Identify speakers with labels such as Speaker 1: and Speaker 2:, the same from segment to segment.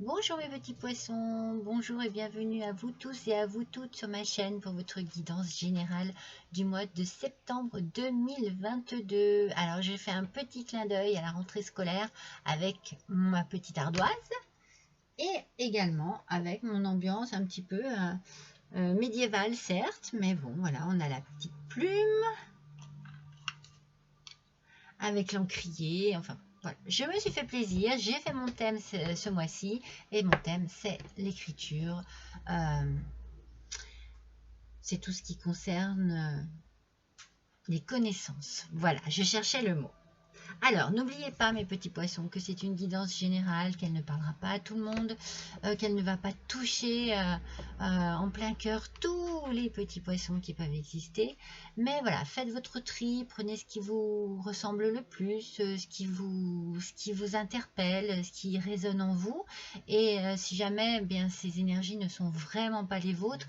Speaker 1: Bonjour mes petits poissons, bonjour et bienvenue à vous tous et à vous toutes sur ma chaîne pour votre guidance générale du mois de septembre 2022. Alors j'ai fait un petit clin d'œil à la rentrée scolaire avec ma petite ardoise et également avec mon ambiance un petit peu médiévale certes, mais bon voilà, on a la petite plume avec l'encrier, enfin voilà. Je me suis fait plaisir, j'ai fait mon thème ce mois-ci et mon thème c'est l'écriture. Euh, c'est tout ce qui concerne les connaissances. Voilà, je cherchais le mot. Alors, n'oubliez pas, mes petits poissons, que c'est une guidance générale, qu'elle ne parlera pas à tout le monde, qu'elle ne va pas toucher en plein cœur tous les petits poissons qui peuvent exister. Mais voilà, faites votre tri, prenez ce qui vous ressemble le plus, ce qui vous interpelle, ce qui résonne en vous. Et si jamais bien, ces énergies ne sont vraiment pas les vôtres,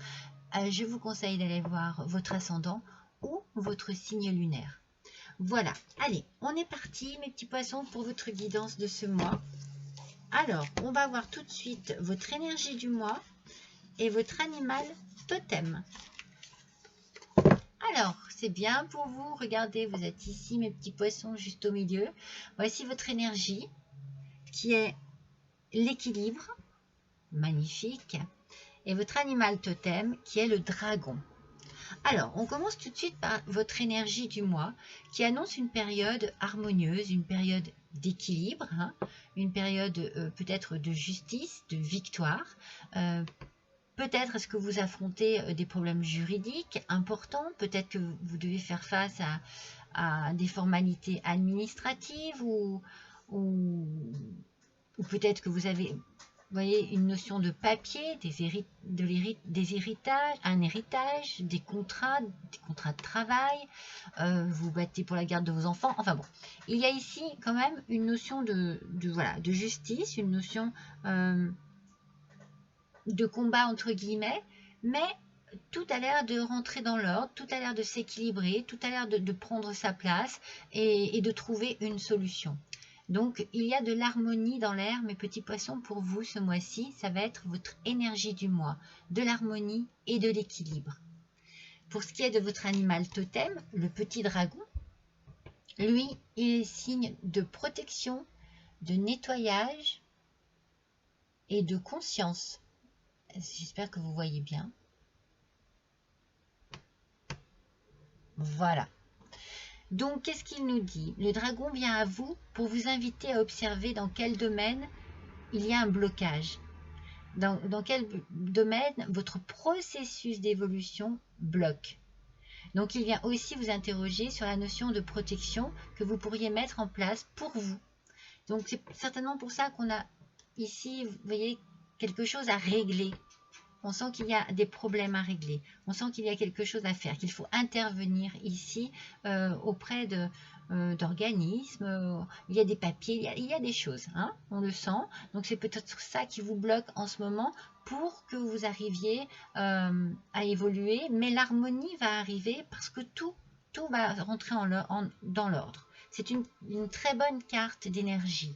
Speaker 1: je vous conseille d'aller voir votre ascendant ou votre signe lunaire. Voilà, allez, on est parti mes petits poissons pour votre guidance de ce mois. Alors, on va voir tout de suite votre énergie du mois et votre animal totem. Alors, c'est bien pour vous, regardez, vous êtes ici mes petits poissons juste au milieu. Voici votre énergie qui est l'équilibre, magnifique, et votre animal totem qui est le dragon. Alors, on commence tout de suite par votre énergie du mois qui annonce une période harmonieuse, une période d'équilibre, hein, une période peut-être de justice, de victoire. Peut-être est-ce que vous affrontez des problèmes juridiques importants, peut-être que vous devez faire face à des formalités administratives ou peut-être que vous avez voyez, une notion de papier, des héritages, un héritage, des contrats de travail, vous battez pour la garde de vos enfants, enfin bon. Il y a ici quand même une notion de justice, une notion de combat entre guillemets, mais tout a l'air de rentrer dans l'ordre, tout a l'air de s'équilibrer, tout a l'air de prendre sa place et de trouver une solution. Donc, il y a de l'harmonie dans l'air, mes petits poissons, pour vous ce mois-ci. Ça va être votre énergie du mois, de l'harmonie et de l'équilibre. Pour ce qui est de votre animal totem, le petit dragon, lui, il est signe de protection, de nettoyage et de conscience. J'espère que vous voyez bien. Voilà. Donc, qu'est-ce qu'il nous dit? Le dragon vient à vous pour vous inviter à observer dans quel domaine il y a un blocage. Dans quel domaine votre processus d'évolution bloque. Donc, il vient aussi vous interroger sur la notion de protection que vous pourriez mettre en place pour vous. Donc, c'est certainement pour ça qu'on a ici, vous voyez, quelque chose à régler. On sent qu'il y a des problèmes à régler. On sent qu'il y a quelque chose à faire, qu'il faut intervenir ici auprès d'organismes. Il y a des papiers, il y a des choses, hein, on le sent. Donc c'est peut-être ça qui vous bloque en ce moment pour que vous arriviez à évoluer. Mais l'harmonie va arriver parce que tout va rentrer dans l'ordre. C'est une très bonne carte d'énergie.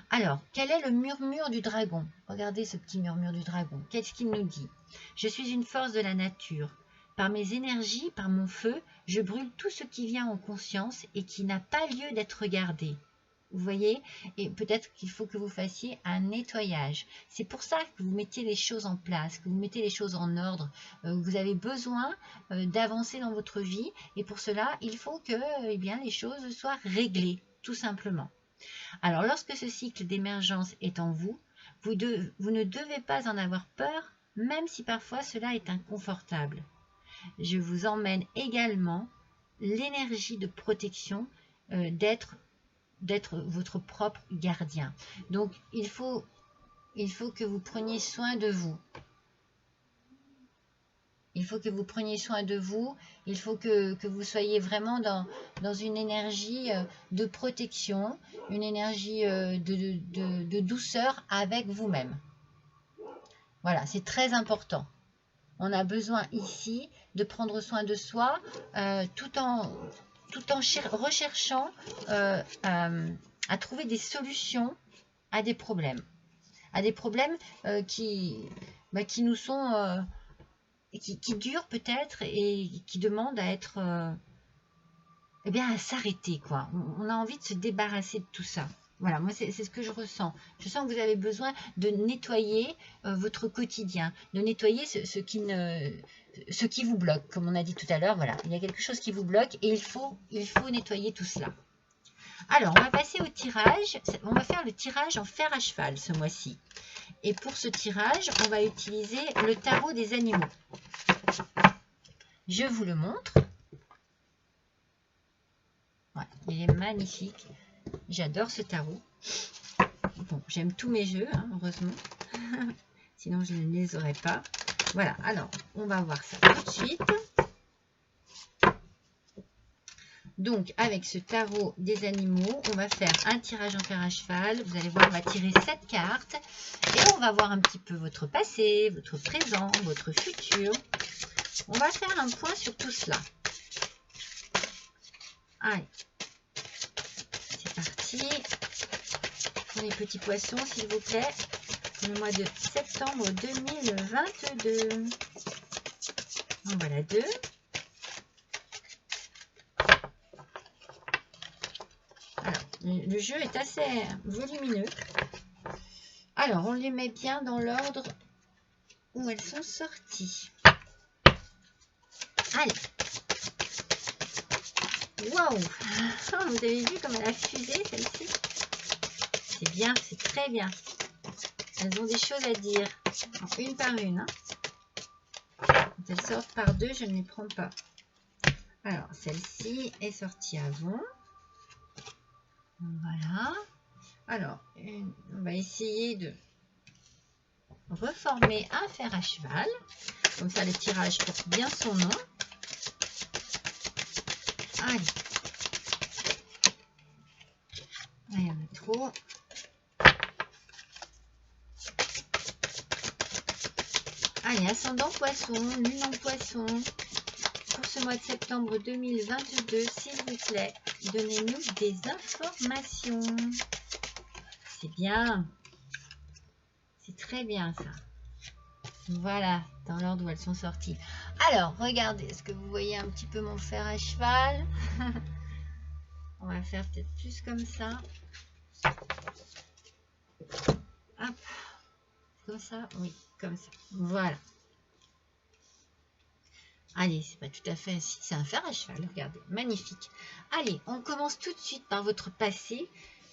Speaker 1: Alors, quel est le murmure du dragon? Regardez ce petit murmure du dragon. Qu'est-ce qu'il nous dit? Je suis une force de la nature. Par mes énergies, par mon feu, je brûle tout ce qui vient en conscience et qui n'a pas lieu d'être regardé. Vous voyez? Et peut-être qu'il faut que vous fassiez un nettoyage. C'est pour ça que vous mettez les choses en place, que vous mettez les choses en ordre. Vous avez besoin d'avancer dans votre vie et pour cela, il faut que les choses soient réglées, tout simplement. Alors, lorsque ce cycle d'émergence est en vous, vous ne devez pas en avoir peur, même si parfois cela est inconfortable. Je vous emmène également l'énergie de protection d'être votre propre gardien. Donc, il faut que vous preniez soin de vous. Il faut que vous preniez soin de vous, il faut que vous soyez vraiment dans une énergie de protection, une énergie de douceur avec vous-même. Voilà, c'est très important. On a besoin ici de prendre soin de soi tout en recherchant à trouver des solutions à des problèmes. à des problèmes qui nous sont... qui durent peut-être et qui demandent à être... eh bien, à s'arrêter, quoi. On a envie de se débarrasser de tout ça. Voilà, moi, c'est ce que je ressens. Je sens que vous avez besoin de nettoyer votre quotidien, de nettoyer ce qui vous bloque, comme on a dit tout à l'heure. Voilà, il y a quelque chose qui vous bloque et il faut nettoyer tout cela. Alors, on va passer au tirage. On va faire le tirage en fer à cheval ce mois-ci. Et pour ce tirage, on va utiliser le tarot des animaux. Je vous le montre. Ouais, il est magnifique. J'adore ce tarot. Bon, j'aime tous mes jeux, hein, heureusement. Sinon, je ne les aurais pas. Voilà, alors, on va voir ça tout de suite. Donc, avec ce tarot des animaux, on va faire un tirage en fer à cheval. Vous allez voir, on va tirer 7 cartes. Et on va voir un petit peu votre passé, votre présent, votre futur. On va faire un point sur tout cela. Allez. C'est parti. Pour les petits poissons, s'il vous plaît. Pour le mois de septembre 2022. En voilà 2. Alors, le jeu est assez volumineux. Alors, on les met bien dans l'ordre où elles sont sorties. Allez. Waouh! Vous avez vu comme elle a fusé, celle-ci? C'est bien, c'est très bien. Elles ont des choses à dire. Alors, une par une. Hein. Quand elles sortent par deux, je ne les prends pas. Alors, celle-ci est sortie avant. Voilà. Alors, on va essayer de reformer un fer à cheval. Comme ça, le tirage porte bien son nom. Allez. Il y en a trop. Allez, ascendant poisson, lune en poisson. Pour ce mois de septembre 2022, s'il vous plaît, donnez-nous des informations. C'est bien. C'est très bien ça. Voilà, dans l'ordre où elles sont sorties. Alors, regardez, est-ce que vous voyez un petit peu mon fer à cheval? On va faire peut-être plus comme ça. Hop. Comme ça? Oui, comme ça. Voilà. Allez, c'est pas tout à fait ainsi. C'est un fer à cheval, regardez. Magnifique. Allez, on commence tout de suite par votre passé.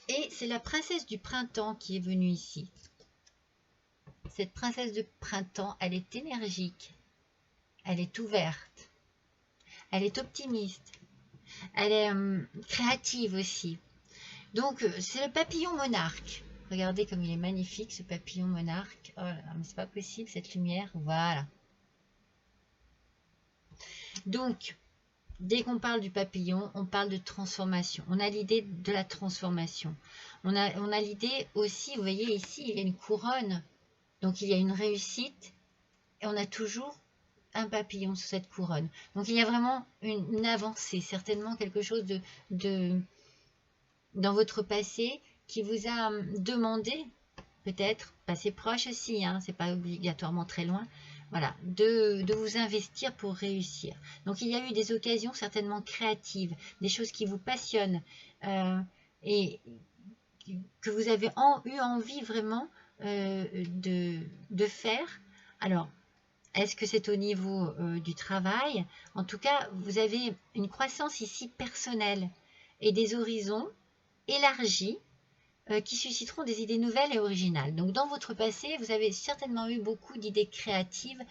Speaker 1: Et c'est la princesse du printemps qui est venue ici. Cette princesse de printemps, elle est énergique. Elle est ouverte. Elle est optimiste. Elle est créative aussi. Donc, c'est le papillon monarque. Regardez comme il est magnifique, ce papillon monarque. Oh là là, mais c'est pas possible, cette lumière. Voilà. Donc, dès qu'on parle du papillon, on parle de transformation. On a l'idée de la transformation. On a l'idée aussi, vous voyez ici, il y a une couronne. Donc, il y a une réussite. Et on a toujours un papillon sur cette couronne. Donc, il y a vraiment une avancée. Certainement quelque chose dans votre passé qui vous a demandé, peut-être, passé proche aussi, hein, c'est pas obligatoirement très loin, voilà, de vous investir pour réussir. Donc, il y a eu des occasions certainement créatives, des choses qui vous passionnent et que vous avez eu envie vraiment de faire. Alors, est-ce que c'est au niveau du travail? En tout cas, vous avez une croissance ici personnelle et des horizons élargis qui susciteront des idées nouvelles et originales. Donc, dans votre passé, vous avez certainement eu beaucoup d'idées créatives,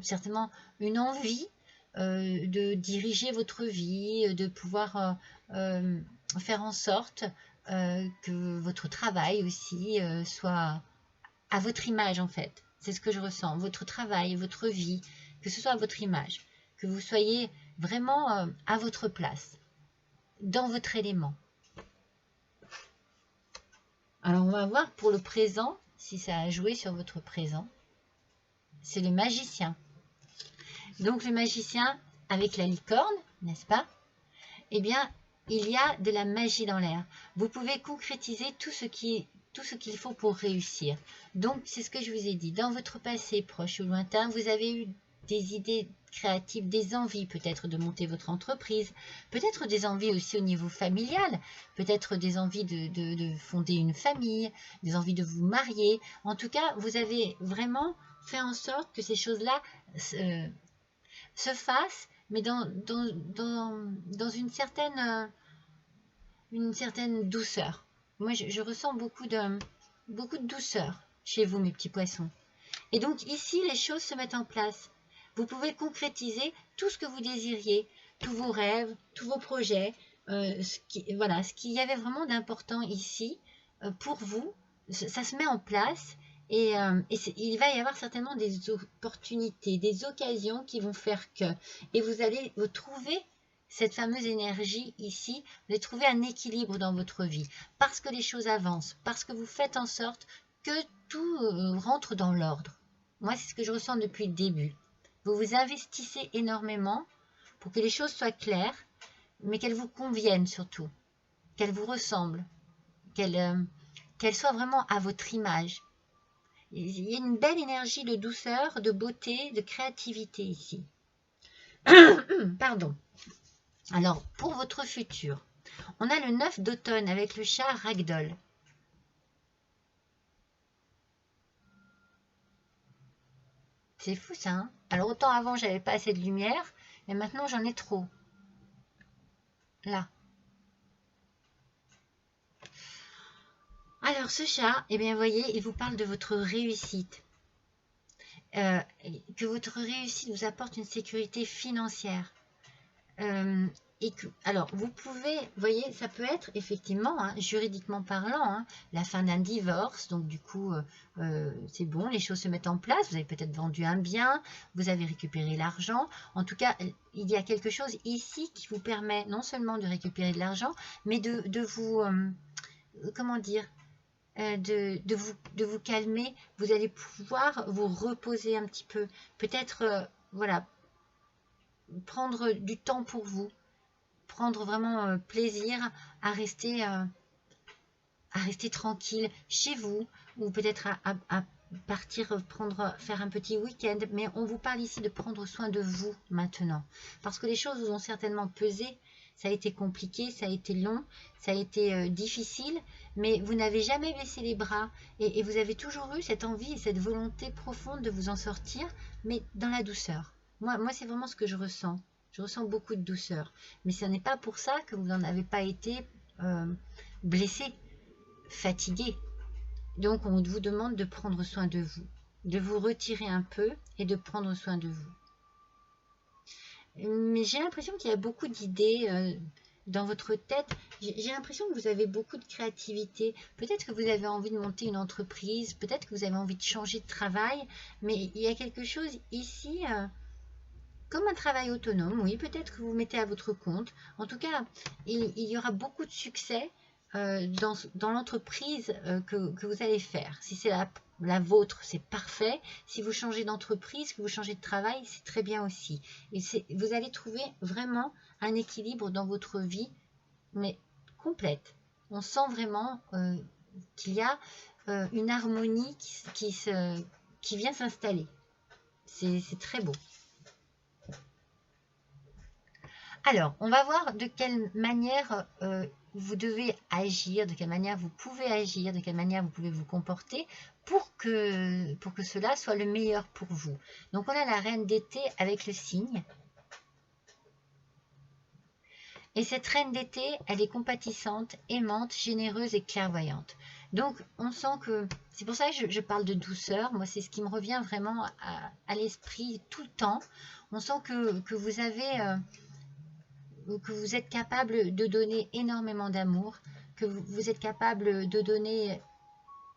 Speaker 1: certainement une envie de diriger votre vie, de pouvoir faire en sorte que votre travail aussi soit à votre image, en fait. C'est ce que je ressens. Votre travail, votre vie, que ce soit à votre image, que vous soyez vraiment à votre place, dans votre élément. Alors, on va voir pour le présent, si ça a joué sur votre présent. C'est le magicien. Donc, le magicien, avec la licorne, n'est-ce pas? Eh bien, il y a de la magie dans l'air. Vous pouvez concrétiser tout ce tout ce qu'il faut pour réussir. Donc, c'est ce que je vous ai dit. Dans votre passé proche ou lointain, vous avez eu des idées créatives, des envies peut-être de monter votre entreprise, peut-être des envies aussi au niveau familial, peut-être des envies de fonder une famille, des envies de vous marier. En tout cas, vous avez vraiment fait en sorte que ces choses-là se fassent, mais dans une certaine douceur. Moi, je ressens beaucoup de douceur chez vous, mes petits poissons. Et donc, ici, les choses se mettent en place. Vous pouvez concrétiser tout ce que vous désiriez, tous vos rêves, tous vos projets. Voilà, ce qu'il y avait vraiment d'important ici, pour vous, ça se met en place. Et il va y avoir certainement des opportunités, des occasions qui vont faire que. Et vous allez vous trouver cette fameuse énergie ici, vous allez trouver un équilibre dans votre vie, parce que les choses avancent, parce que vous faites en sorte que tout rentre dans l'ordre. Moi, c'est ce que je ressens depuis le début. Vous vous investissez énormément pour que les choses soient claires, mais qu'elles vous conviennent surtout, qu'elles vous ressemblent, qu'elles soient vraiment à votre image. Il y a une belle énergie de douceur, de beauté, de créativité ici. Pardon. Alors, pour votre futur, on a le 9 d'automne avec le chat Ragdoll. C'est fou ça, hein? Alors, autant avant, j'avais pas assez de lumière, mais maintenant, j'en ai trop. Là. Alors, ce chat, eh bien, vous voyez, il vous parle de votre réussite. Que votre réussite vous apporte une sécurité financière. Alors, vous pouvez, vous voyez, ça peut être effectivement, hein, juridiquement parlant, hein, la fin d'un divorce. Donc, du coup, c'est bon, les choses se mettent en place. Vous avez peut-être vendu un bien, vous avez récupéré l'argent. En tout cas, il y a quelque chose ici qui vous permet non seulement de récupérer de l'argent, mais de vous, comment dire, de vous calmer. Vous allez pouvoir vous reposer un petit peu. Peut-être, voilà, prendre du temps pour vous. Prendre vraiment plaisir à rester tranquille chez vous, ou peut-être à partir faire un petit week-end. Mais on vous parle ici de prendre soin de vous maintenant, parce que les choses vous ont certainement pesé. Ça a été compliqué, ça a été long, ça a été difficile, mais vous n'avez jamais baissé les bras, et vous avez toujours eu cette envie et cette volonté profonde de vous en sortir, mais dans la douceur. Moi c'est vraiment ce que je ressens. Je ressens beaucoup de douceur. Mais ce n'est pas pour ça que vous n'en avez pas été blessé, fatigué. Donc, on vous demande de prendre soin de vous retirer un peu et de prendre soin de vous. Mais j'ai l'impression qu'il y a beaucoup d'idées dans votre tête. J'ai l'impression que vous avez beaucoup de créativité. Peut-être que vous avez envie de monter une entreprise, peut-être que vous avez envie de changer de travail, mais il y a quelque chose ici... comme un travail autonome, oui, peut-être que vous vous mettez à votre compte. En tout cas, il y aura beaucoup de succès dans l'entreprise que vous allez faire. Si c'est la vôtre, c'est parfait. Si vous changez d'entreprise, que vous changez de travail, c'est très bien aussi. Et vous allez trouver vraiment un équilibre dans votre vie, mais complète. On sent vraiment qu'il y a une harmonie qui vient s'installer. C'est très beau. Alors, on va voir de quelle manière vous devez agir, de quelle manière vous pouvez agir, de quelle manière vous pouvez vous comporter pour que cela soit le meilleur pour vous. Donc, on a la reine d'été avec le cygne. Et cette reine d'été, elle est compatissante, aimante, généreuse et clairvoyante. Donc, on sent que... C'est pour ça que je parle de douceur. Moi, c'est ce qui me revient vraiment à l'esprit tout le temps. On sent que vous avez... que vous êtes capable de donner énormément d'amour, que vous êtes capable de donner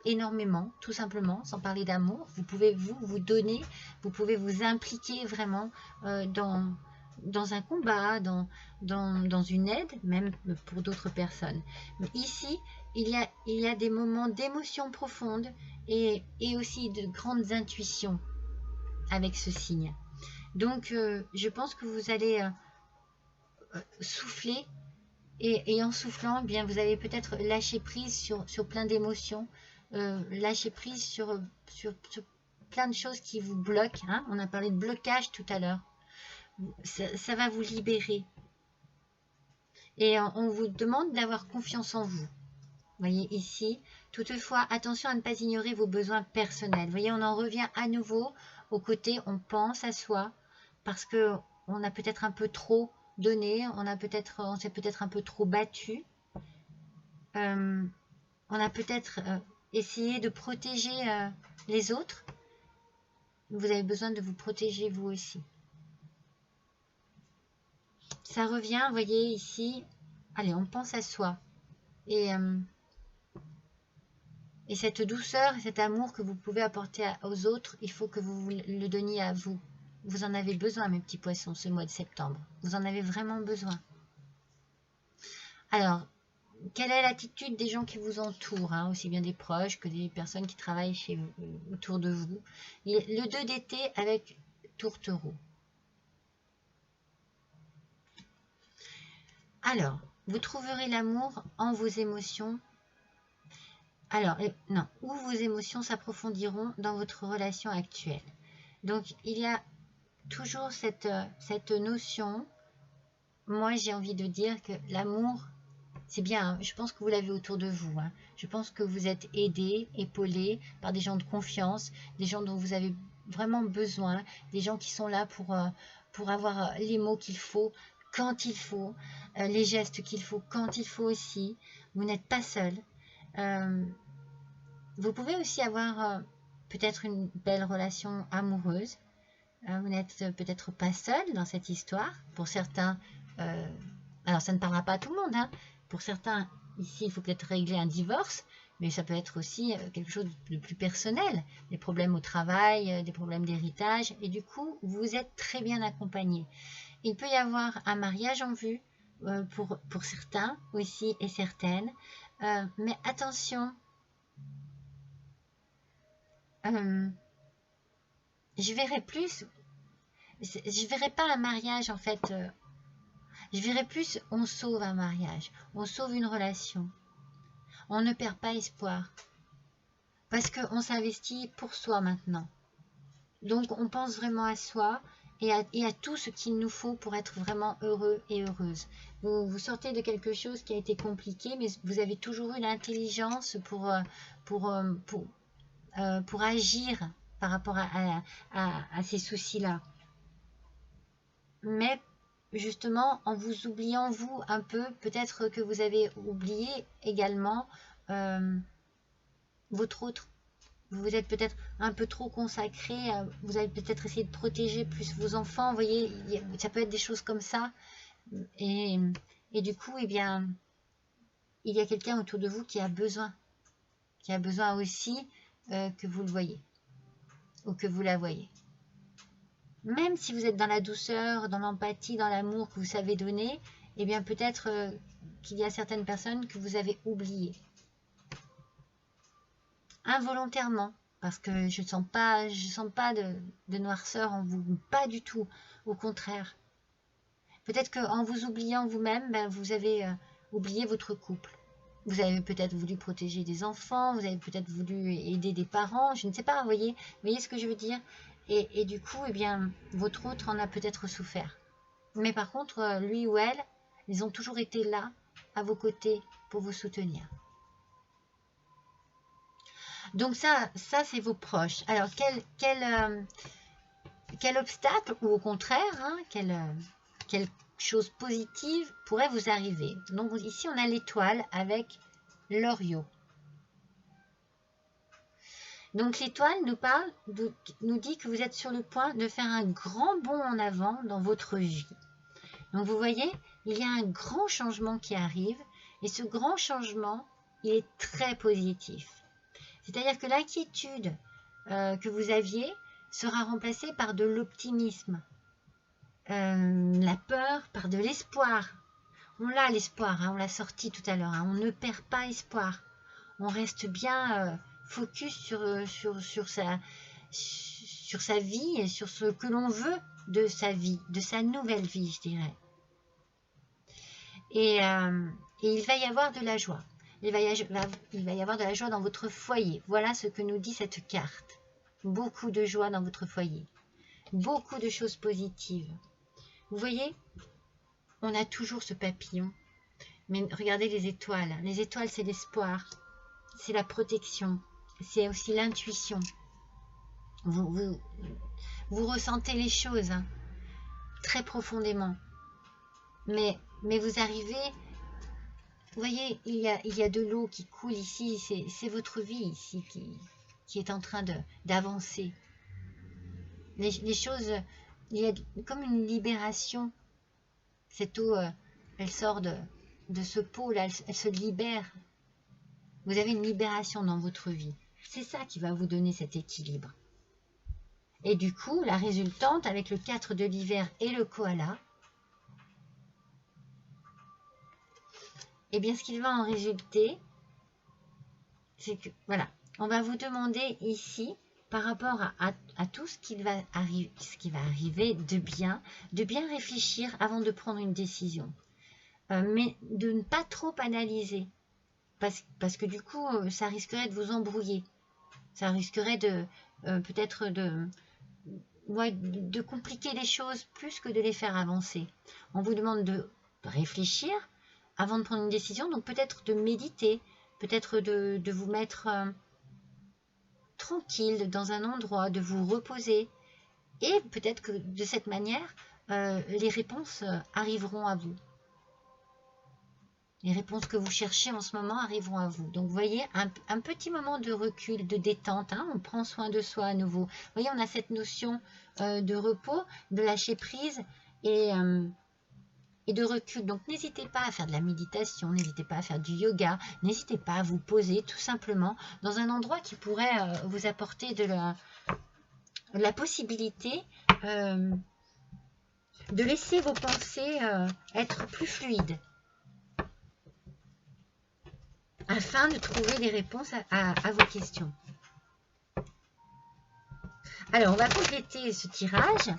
Speaker 1: énormément, tout simplement, sans parler d'amour. Vous pouvez vous donner, vous pouvez vous impliquer vraiment dans un combat, dans une aide, même pour d'autres personnes. Mais ici, il y a des moments d'émotion profonde et aussi de grandes intuitions avec ce signe. Donc, je pense que vous allez... souffler Et en soufflant, eh bien, vous allez peut-être lâcher prise sur plein d'émotions, lâcher prise sur plein de choses qui vous bloquent. Hein. On a parlé de blocage tout à l'heure. Ça va vous libérer. Et on vous demande d'avoir confiance en vous. Vous voyez ici, toutefois, attention à ne pas ignorer vos besoins personnels. Vous voyez, on en revient à nouveau au côté, on pense à soi, parce que on a peut-être un peu trop donné, on s'est peut-être un peu trop battu. On a peut-être essayé de protéger les autres. Vous avez besoin de vous protéger vous aussi. Ça revient, vous voyez ici, allez, on pense à soi. Et cette douceur, cet amour que vous pouvez apporter aux autres, il faut que vous le donniez à vous. Vous en avez besoin, mes petits poissons, ce mois de septembre. Vous en avez vraiment besoin. Alors, quelle est l'attitude des gens qui vous entourent, hein, aussi bien des proches que des personnes qui travaillent autour de vous? Le 2 d'été avec tourtereau. Alors, vous trouverez l'amour en vos émotions. Alors, non, où vos émotions s'approfondiront dans votre relation actuelle. Donc, il y a toujours cette notion. Moi, j'ai envie de dire que l'amour, c'est bien, hein, je pense que vous l'avez autour de vous. Hein. Je pense que vous êtes aidé, épaulé par des gens de confiance, des gens dont vous avez vraiment besoin, des gens qui sont là pour avoir les mots qu'il faut, quand il faut, les gestes qu'il faut, quand il faut aussi. Vous n'êtes pas seul. Vous pouvez aussi avoir peut-être une belle relation amoureuse. Vous n'êtes peut-être pas seul dans cette histoire. Pour certains, alors ça ne parlera pas à tout le monde. Hein. Pour certains, ici, il faut peut-être régler un divorce, mais ça peut être aussi quelque chose de plus personnel. Des problèmes au travail, des problèmes d'héritage. Et du coup, vous êtes très bien accompagné. Il peut y avoir un mariage en vue pour certains aussi et certaines. Mais attention, je verrais plus, je verrais pas un mariage en fait, je verrais plus on sauve un mariage, on sauve une relation, on ne perd pas espoir, parce qu'on s'investit pour soi maintenant. Donc on pense vraiment à soi et à tout ce qu'il nous faut pour être vraiment heureux et heureuse. Vous sortez de quelque chose qui a été compliqué, mais vous avez toujours eu l'intelligence pour agir par rapport à ces soucis-là. Mais justement, en vous oubliant vous un peu, peut-être que vous avez oublié également votre autre. Vous vous êtes peut-être un peu trop consacré, vous avez peut-être essayé de protéger plus vos enfants, vous voyez, ça peut être des choses comme ça. Et du coup, eh bien, il y a quelqu'un autour de vous qui a besoin aussi que vous le voyez ou que vous la voyez. Même si vous êtes dans la douceur, dans l'empathie, dans l'amour que vous savez donner, eh bien peut-être qu'il y a certaines personnes que vous avez oubliées. Involontairement, parce que je ne sens pas de noirceur en vous, pas du tout, au contraire. Peut-être qu'en vous oubliant vous-même, vous avez oublié votre couple. Vous avez peut-être voulu protéger des enfants, vous avez peut-être voulu aider des parents, je ne sais pas, vous voyez ce que je veux dire? Et du coup, eh bien, votre autre en a peut-être souffert. Mais par contre, lui ou elle, ils ont toujours été là, à vos côtés, pour vous soutenir. Donc ça c'est vos proches. Alors, quel obstacle, ou au contraire, hein, quelle chose positive pourrait vous arriver? Donc ici, on a l'étoile avec l'Oriot. Donc l'étoile nous dit que vous êtes sur le point de faire un grand bond en avant dans votre vie. Donc vous voyez, il y a un grand changement qui arrive et ce grand changement, il est très positif. C'est-à-dire que l'inquiétude que vous aviez sera remplacée par de l'optimisme, la peur par de l'espoir. On l'a l'espoir, hein, on l'a sorti tout à l'heure, hein, on ne perd pas espoir. On reste bien focus sur sa vie et sur ce que l'on veut de sa vie, de sa nouvelle vie, je dirais. Et il va y avoir de la joie. Il va y avoir de la joie dans votre foyer. Voilà ce que nous dit cette carte. Beaucoup de joie dans votre foyer. Beaucoup de choses positives. Vous voyez, on a toujours ce papillon. Mais regardez les étoiles. Les étoiles, c'est l'espoir. C'est la protection. C'est aussi l'intuition. Vous ressentez les choses hein, très profondément. Mais vous arrivez... Vous voyez, il y a de l'eau qui coule ici. C'est votre vie ici qui est en train d'avancer. Les choses... Il y a comme une libération. Cette eau, elle sort de ce pot-là. Elle se libère. Vous avez une libération dans votre vie. C'est ça qui va vous donner cet équilibre. Et du coup, la résultante avec le 4 de l'hiver et le koala, eh bien, ce qu'il va en résulter, c'est que, voilà, on va vous demander ici, par rapport à tout ce qui va arriver de bien réfléchir avant de prendre une décision. Mais de ne pas trop analyser. Parce que du coup, ça risquerait de vous embrouiller. Ça risquerait de peut-être de compliquer les choses plus que de les faire avancer. On vous demande de réfléchir avant de prendre une décision, donc peut-être de méditer, peut-être de vous mettre tranquille dans un endroit, de vous reposer, et peut-être que de cette manière, les réponses arriveront à vous. Les réponses que vous cherchez en ce moment arriveront à vous. Donc, vous voyez, un petit moment de recul, de détente. Hein, on prend soin de soi à nouveau. Vous voyez, on a cette notion de repos, de lâcher prise et de recul. Donc, n'hésitez pas à faire de la méditation, n'hésitez pas à faire du yoga, n'hésitez pas à vous poser tout simplement dans un endroit qui pourrait vous apporter de la possibilité de laisser vos pensées être plus fluides, afin de trouver des réponses à vos questions. Alors, on va compléter ce tirage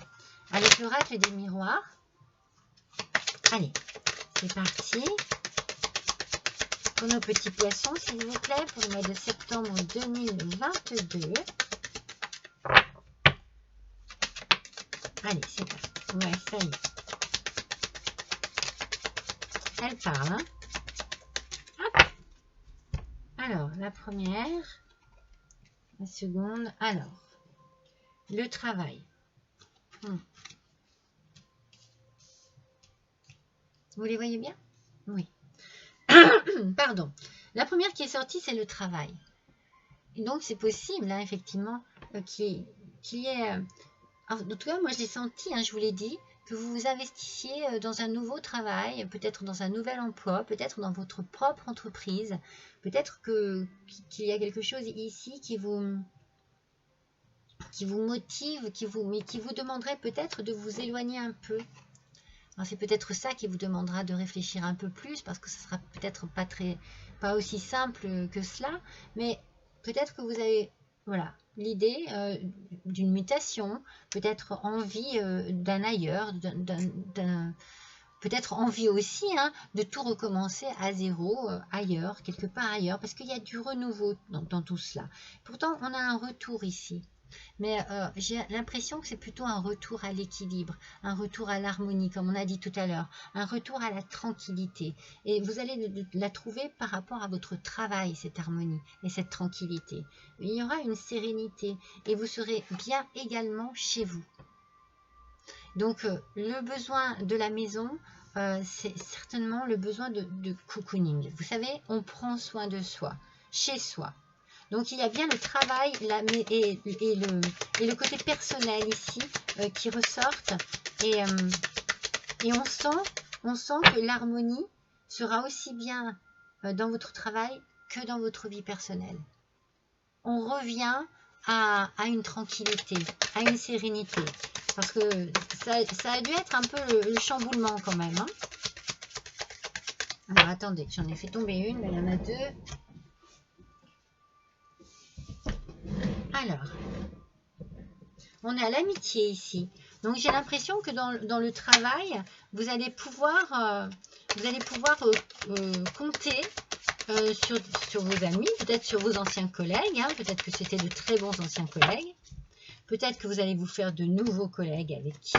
Speaker 1: avec l'oracle des miroirs. Allez, c'est parti. Pour nos petits poissons, s'il vous plaît, pour le mois de septembre 2022. Allez, c'est parti. Ouais, ça y est. Elle parle, hein. Alors, la première, la seconde, alors, le travail. Vous les voyez bien? Oui. Pardon. La première qui est sortie, c'est le travail. Et donc, c'est possible, hein, effectivement, qu'il y ait... en tout cas, moi, je l'ai senti, hein, je vous l'ai dit, que vous vous investissiez dans un nouveau travail, peut-être dans un nouvel emploi, peut-être dans votre propre entreprise, peut-être qu'il y a quelque chose ici qui vous motive, mais qui vous demanderait peut-être de vous éloigner un peu. C'est peut-être ça qui vous demandera de réfléchir un peu plus, parce que ce sera peut-être pas aussi simple que cela, mais peut-être que vous avez... Voilà, l'idée d'une mutation, peut-être envie d'un ailleurs, peut-être envie aussi hein, de tout recommencer à zéro, ailleurs, quelque part ailleurs, parce qu'il y a du renouveau dans tout cela. Pourtant, on a un retour ici. Mais j'ai l'impression que c'est plutôt un retour à l'équilibre, un retour à l'harmonie, comme on a dit tout à l'heure, un retour à la tranquillité. Et vous allez la trouver par rapport à votre travail, cette harmonie et cette tranquillité. Il y aura une sérénité et vous serez bien également chez vous. Donc, le besoin de la maison, c'est certainement le besoin de cocooning. Vous savez, on prend soin de soi, chez soi. Donc, il y a bien le travail et le côté personnel ici qui ressortent. Et on sent que l'harmonie sera aussi bien dans votre travail que dans votre vie personnelle. On revient à une tranquillité, à une sérénité. Parce que ça a dû être un peu le chamboulement quand même. Hein. Alors, attendez, j'en ai fait tomber une, mais il y en a deux. Alors, on est à l'amitié ici. Donc, j'ai l'impression que dans le travail, vous allez pouvoir vous allez pouvoir compter sur vos amis, peut-être sur vos anciens collègues, hein, peut-être que c'était de très bons anciens collègues, peut-être que vous allez vous faire de nouveaux collègues avec qui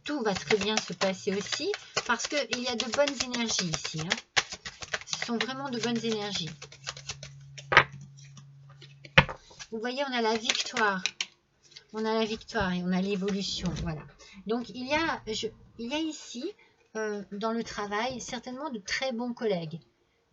Speaker 1: tout va très bien se passer aussi, parce qu'il y a de bonnes énergies ici, hein. Ce sont vraiment de bonnes énergies. Vous voyez, on a la victoire. On a la victoire et on a l'évolution. Voilà. Donc, il y a ici, dans le travail, certainement de très bons collègues.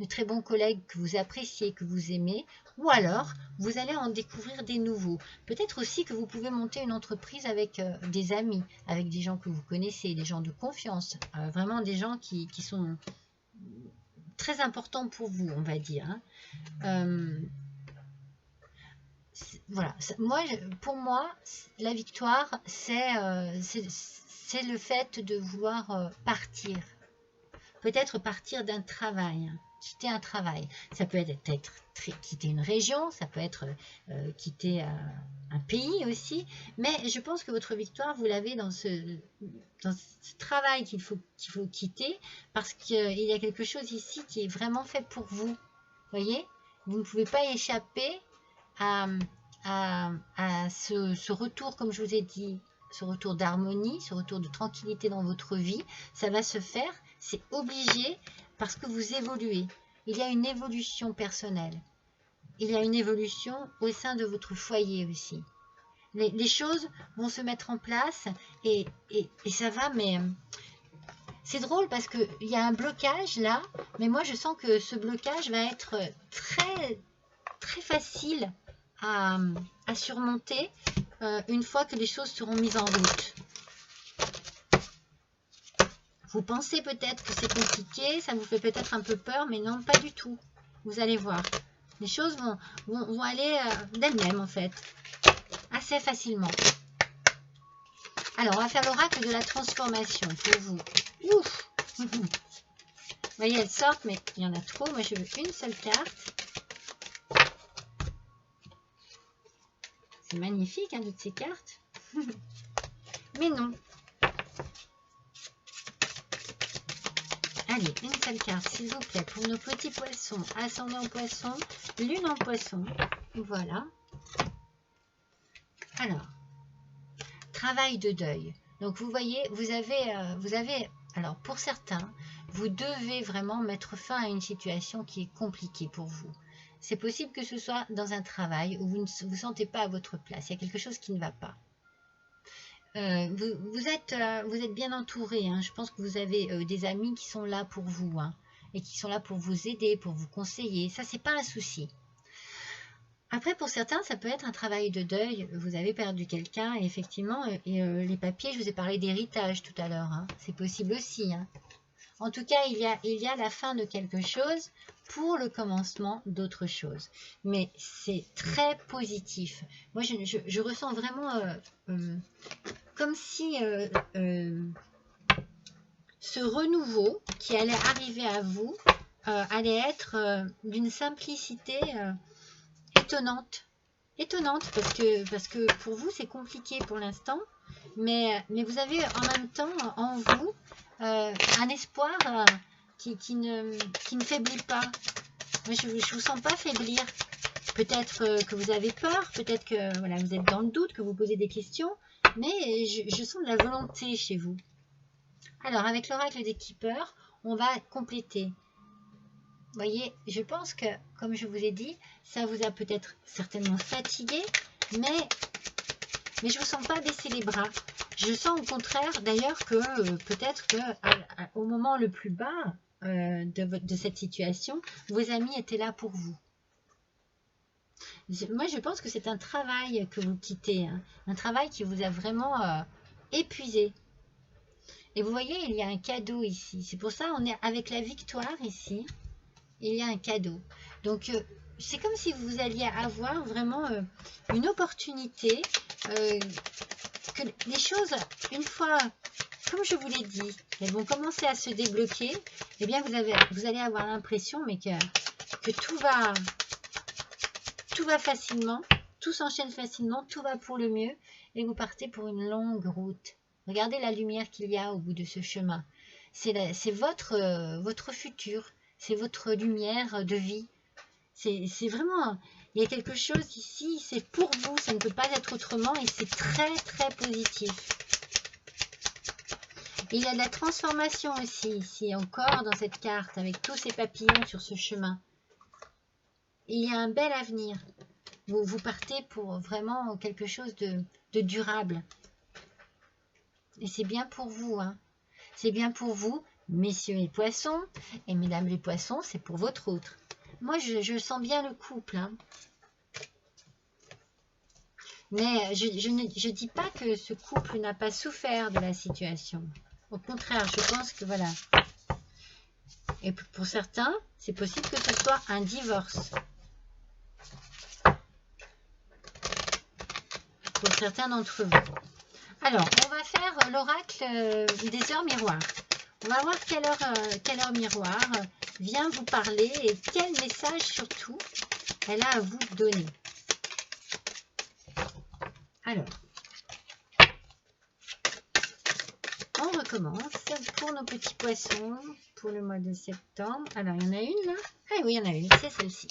Speaker 1: De très bons collègues que vous appréciez, que vous aimez. Ou alors, vous allez en découvrir des nouveaux. Peut-être aussi que vous pouvez monter une entreprise avec des amis, avec des gens que vous connaissez, des gens de confiance. Vraiment des gens qui sont très importants pour vous, on va dire. Hein. Voilà, pour moi, la victoire, c'est le fait de vouloir partir. Peut-être partir d'un travail, quitter un travail. Ça peut être quitter une région, ça peut être quitter un pays aussi. Mais je pense que votre victoire, vous l'avez dans ce travail qu'il faut quitter, parce qu'il y a quelque chose ici qui est vraiment fait pour vous. Voyez, vous ne pouvez pas échapper à ce retour, comme je vous ai dit, ce retour d'harmonie, ce retour de tranquillité dans votre vie. Ça va se faire, c'est obligé, parce que vous évoluez. Il y a une évolution personnelle. Il y a une évolution au sein de votre foyer aussi. Les choses vont se mettre en place et ça va, mais c'est drôle parce qu'il y a un blocage là, mais moi je sens que ce blocage va être très, très facile à surmonter une fois que les choses seront mises en route. Vous pensez peut-être que c'est compliqué, ça vous fait peut-être un peu peur, mais non, pas du tout. Vous allez voir. Les choses vont aller d'elles-mêmes en fait, assez facilement. Alors, on va faire l'oracle de la transformation pour vous. Ouf. Vous voyez, elles sortent, mais il y en a trop. Moi, je veux une seule carte. C'est magnifique, hein, toutes ces cartes. Mais non. Allez, une seule carte, s'il vous plaît, pour nos petits poissons. Ascendant poisson, lune en poisson. Voilà. Alors, travail de deuil. Donc, vous voyez, vous avez, alors pour certains, vous devez vraiment mettre fin à une situation qui est compliquée pour vous. C'est possible que ce soit dans un travail où vous ne vous sentez pas à votre place. Il y a quelque chose qui ne va pas. Vous êtes bien entouré. Hein. Je pense que vous avez des amis qui sont là pour vous, hein, et qui sont là pour vous aider, pour vous conseiller. Ça, c'est pas un souci. Après, pour certains, ça peut être un travail de deuil. Vous avez perdu quelqu'un, et effectivement, les papiers, je vous ai parlé d'héritage tout à l'heure. Hein. C'est possible aussi. Hein. En tout cas, il y a la fin de quelque chose pour le commencement d'autre chose. Mais c'est très positif. Moi, je ressens vraiment comme si ce renouveau qui allait arriver à vous allait être d'une simplicité étonnante. Étonnante parce que pour vous, c'est compliqué pour l'instant. Mais vous avez en même temps en vous un espoir qui ne faiblit pas. Moi, je ne vous sens pas faiblir. Peut-être que vous avez peur, peut-être que voilà, vous êtes dans le doute, que vous posez des questions, mais je sens de la volonté chez vous. Alors, avec l'oracle des keepers, on va compléter. Vous voyez, je pense que, comme je vous ai dit, ça vous a peut-être certainement fatigué, mais je ne vous sens pas baisser les bras. Je sens au contraire, d'ailleurs, que peut-être qu'au moment le plus bas de cette situation, vos amis étaient là pour vous. Moi, je pense que c'est un travail que vous quittez, hein, un travail qui vous a vraiment épuisé. Et vous voyez, il y a un cadeau ici. C'est pour ça on est avec la victoire ici. Il y a un cadeau. Donc, c'est comme si vous alliez avoir vraiment une opportunité que les choses, une fois, comme je vous l'ai dit, elles vont commencer à se débloquer. Eh bien, vous allez avoir l'impression, mais que tout va facilement, tout s'enchaîne facilement, tout va pour le mieux et vous partez pour une longue route. Regardez la lumière qu'il y a au bout de ce chemin. c'est votre futur, c'est votre lumière de vie. C'est vraiment, il y a quelque chose ici, c'est pour vous, ça ne peut pas être autrement et c'est très très positif. Il y a de la transformation aussi, ici encore dans cette carte, avec tous ces papillons sur ce chemin. Il y a un bel avenir. Vous partez pour vraiment quelque chose de durable. Et c'est bien pour vous, hein. C'est bien pour vous, messieurs les poissons, et mesdames les poissons, c'est pour votre autre. Moi, je sens bien le couple, hein. Mais je ne dis pas que ce couple n'a pas souffert de la situation. Au contraire, je pense que voilà. Et pour certains, c'est possible que ce soit un divorce. Pour certains d'entre vous. Alors, on va faire l'oracle des heures miroirs. On va voir quelle heure miroir vient vous parler et quel message surtout elle a à vous donner. Alors, on recommence pour nos petits poissons pour le mois de septembre. Alors, il y en a une là? Ah oui, il y en a une, c'est celle-ci.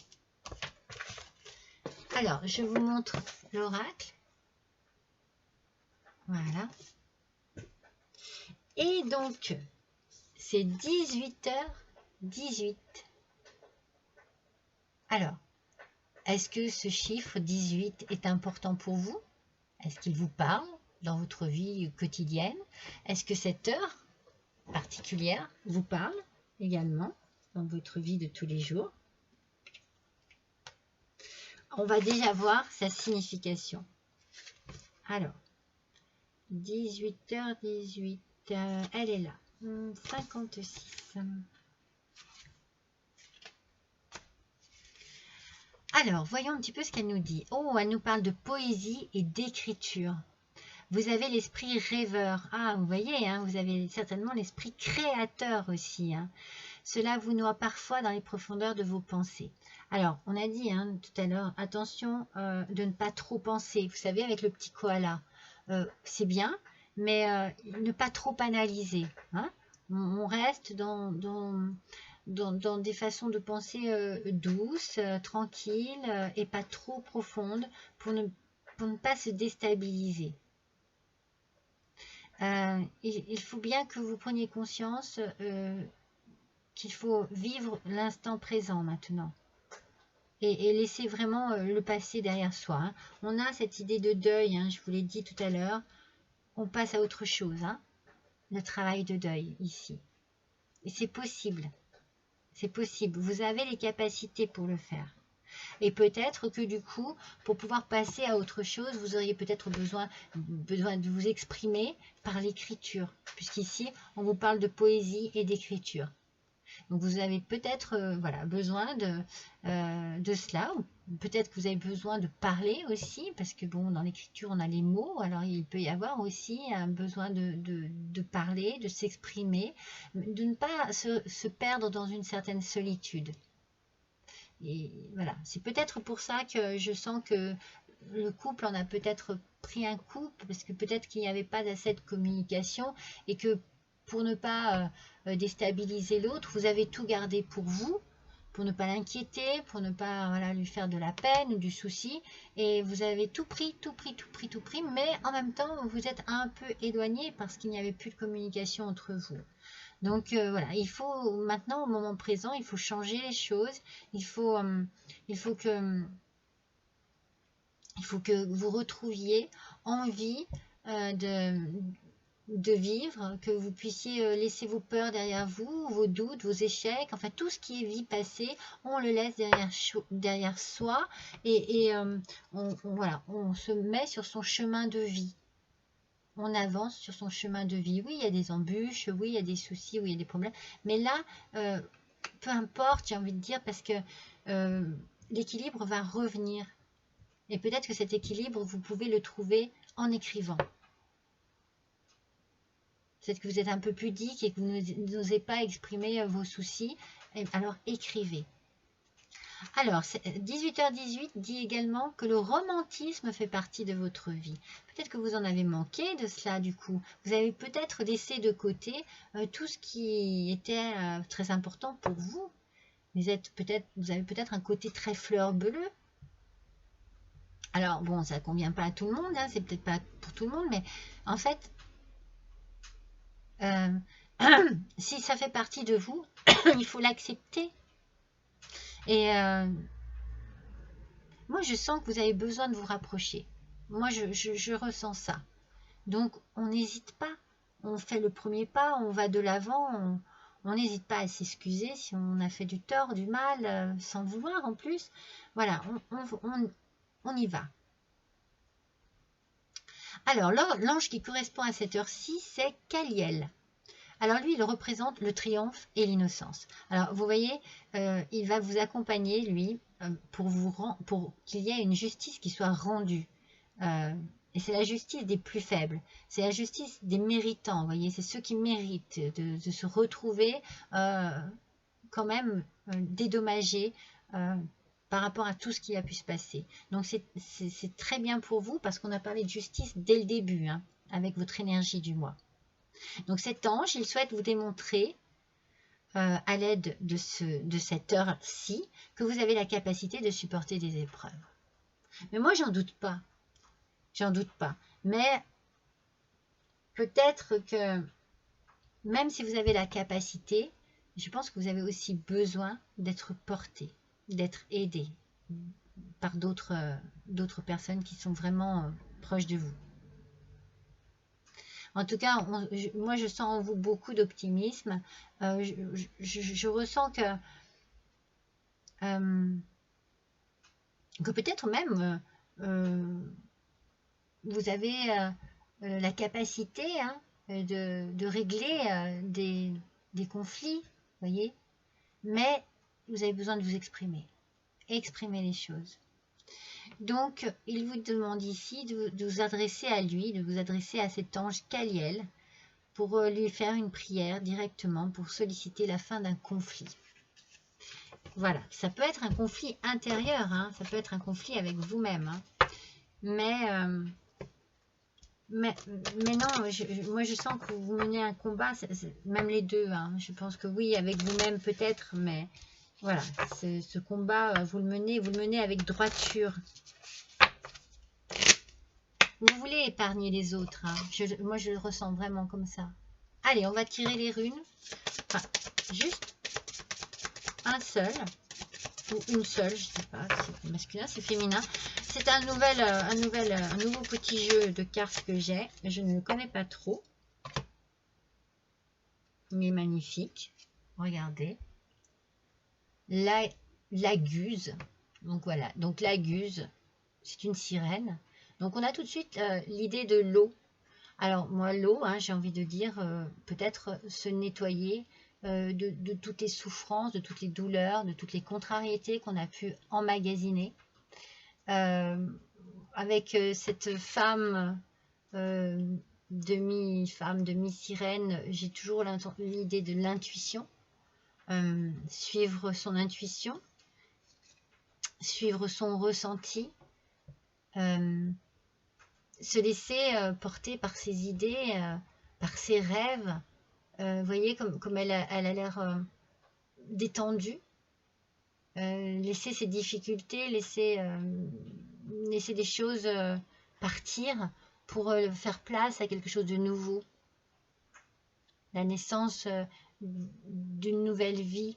Speaker 1: Alors, je vous montre l'oracle. Voilà. Et donc, c'est 18h18. Alors, est-ce que ce chiffre 18 est important pour vous? Est-ce qu'il vous parle dans votre vie quotidienne? Est-ce que cette heure particulière vous parle également dans votre vie de tous les jours? On va déjà voir sa signification. Alors, 18h18, elle est là. 56. Alors, voyons un petit peu ce qu'elle nous dit. Oh, elle nous parle de poésie et d'écriture. Vous avez l'esprit rêveur. Ah, vous voyez, hein, vous avez certainement l'esprit créateur aussi. Hein. Cela vous noie parfois dans les profondeurs de vos pensées. Alors, on a dit hein, tout à l'heure, attention de ne pas trop penser. Vous savez, avec le petit koala, c'est bien, mais ne pas trop analyser. Hein. On reste dans des façons de penser douces, tranquilles et pas trop profondes pour ne pas se déstabiliser. Il faut bien que vous preniez conscience qu'il faut vivre l'instant présent maintenant et laisser vraiment le passé derrière soi. Hein. On a cette idée de deuil, hein, je vous l'ai dit tout à l'heure, on passe à autre chose, hein, le travail de deuil ici. Et c'est possible, vous avez les capacités pour le faire. Et peut-être que du coup, pour pouvoir passer à autre chose, vous auriez peut-être besoin de vous exprimer par l'écriture, puisqu'ici, on vous parle de poésie et d'écriture. Donc, vous avez peut-être voilà, besoin de cela, ou peut-être que vous avez besoin de parler aussi, parce que bon, dans l'écriture, on a les mots, alors il peut y avoir aussi un besoin de parler, de s'exprimer, de ne pas se perdre dans une certaine solitude. Et voilà, c'est peut-être pour ça que je sens que le couple en a peut-être pris un coup, parce que peut-être qu'il n'y avait pas assez de communication et que pour ne pas déstabiliser l'autre, vous avez tout gardé pour vous, pour ne pas l'inquiéter, pour ne pas voilà, lui faire de la peine ou du souci. Et vous avez tout pris, mais en même temps, vous êtes un peu éloigné parce qu'il n'y avait plus de communication entre vous. Donc voilà, il faut maintenant, au moment présent, il faut changer les choses. Il faut que vous retrouviez envie de vivre, que vous puissiez laisser vos peurs derrière vous, vos doutes, vos échecs, enfin tout ce qui est vie passée, on le laisse derrière soi et voilà, on se met sur son chemin de vie. On avance sur son chemin de vie. Oui, il y a des embûches, oui, il y a des soucis, oui, il y a des problèmes. Mais là, peu importe, j'ai envie de dire, parce que l'équilibre va revenir. Et peut-être que cet équilibre, vous pouvez le trouver en écrivant. Peut-être que vous êtes un peu pudique et que vous n'osez pas exprimer vos soucis. Alors, écrivez. Alors, 18h18 dit également que le romantisme fait partie de votre vie. Peut-être que vous en avez manqué de cela du coup. Vous avez peut-être laissé de côté tout ce qui était très important pour vous. Vous avez peut-être un côté très fleur bleue. Alors bon, ça ne convient pas à tout le monde, hein, c'est peut-être pas pour tout le monde, mais en fait, si ça fait partie de vous, il faut l'accepter. Et moi, je sens que vous avez besoin de vous rapprocher. Moi, je ressens ça. Donc, on n'hésite pas. On fait le premier pas, on va de l'avant. On n'hésite pas à s'excuser si on a fait du tort, du mal, sans le vouloir en plus. Voilà, on y va. Alors, l'ange qui correspond à cette heure-ci, c'est Caliel. Alors lui, il représente le triomphe et l'innocence. Alors vous voyez, il va vous accompagner, lui, pour qu'il y ait une justice qui soit rendue. Et c'est la justice des plus faibles. C'est la justice des méritants, vous voyez. C'est ceux qui méritent de se retrouver quand même dédommagés par rapport à tout ce qui a pu se passer. Donc c'est très bien pour vous parce qu'on a parlé de justice dès le début, hein, avec votre énergie du mois. Donc cet ange, il souhaite vous démontrer, à l'aide de cette heure-ci, que vous avez la capacité de supporter des épreuves. Mais moi, j'en doute pas. J'en doute pas. Mais peut-être que même si vous avez la capacité, je pense que vous avez aussi besoin d'être porté, d'être aidé par d'autres personnes qui sont vraiment proches de vous. En tout cas, moi, je sens en vous beaucoup d'optimisme. Je ressens que peut-être même vous avez la capacité, hein, de régler des conflits, voyez. Mais vous avez besoin de vous exprimer. Exprimer les choses. Donc, il vous demande ici de vous adresser à lui, de vous adresser à cet ange Caliel pour lui faire une prière directement pour solliciter la fin d'un conflit. Voilà, ça peut être un conflit intérieur, hein, ça peut être un conflit avec vous-même. Hein. Mais non, moi je sens que vous menez un combat, même les deux. Hein, je pense que oui, avec vous-même peut-être, mais voilà, ce combat, vous le menez avec droiture. Vous voulez épargner les autres. Hein. Moi, je le ressens vraiment comme ça. Allez, on va tirer les runes. Enfin, juste un seul. Ou une seule, je ne sais pas. C'est masculin, c'est féminin. C'est un nouveau petit jeu de cartes que j'ai. Je ne le connais pas trop. Il est magnifique. Regardez. La guse. Donc voilà. Donc la guse, c'est une sirène. Donc on a tout de suite l'idée de l'eau. Alors moi l'eau, hein, j'ai envie de dire peut-être se nettoyer de toutes les souffrances, de toutes les douleurs, de toutes les contrariétés qu'on a pu emmagasiner. Avec cette femme, demi-femme, demi-sirène, j'ai toujours l'idée de l'intuition. Suivre son intuition, suivre son ressenti, se laisser porter par ses idées, par ses rêves. Vous voyez comme elle a l'air détendue. Laisser ses difficultés, laisser des choses partir pour faire place à quelque chose de nouveau. La naissance d'une nouvelle vie.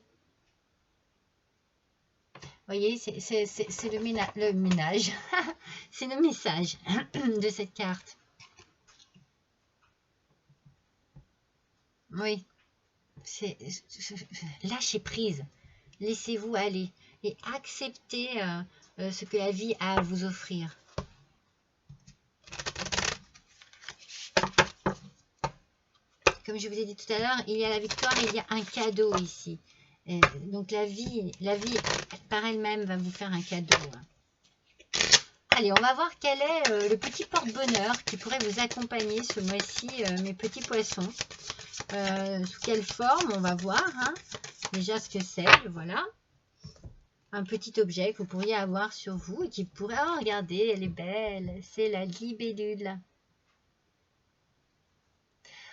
Speaker 1: Vous voyez, c'est le ménage. C'est le message de cette carte. Oui, c'est lâcher prise. Laissez-vous aller et acceptez ce que la vie a à vous offrir. Comme je vous ai dit tout à l'heure, il y a la victoire et il y a un cadeau ici. Et donc la vie par elle-même va vous faire un cadeau. Allez, on va voir quel est le petit porte-bonheur qui pourrait vous accompagner ce mois-ci, mes petits poissons. Sous quelle forme, on va voir. Hein. Déjà ce que c'est, voilà. un petit objet que vous pourriez avoir sur vous et qui pourrait... Oh, regardez, elle est belle. C'est la libellule.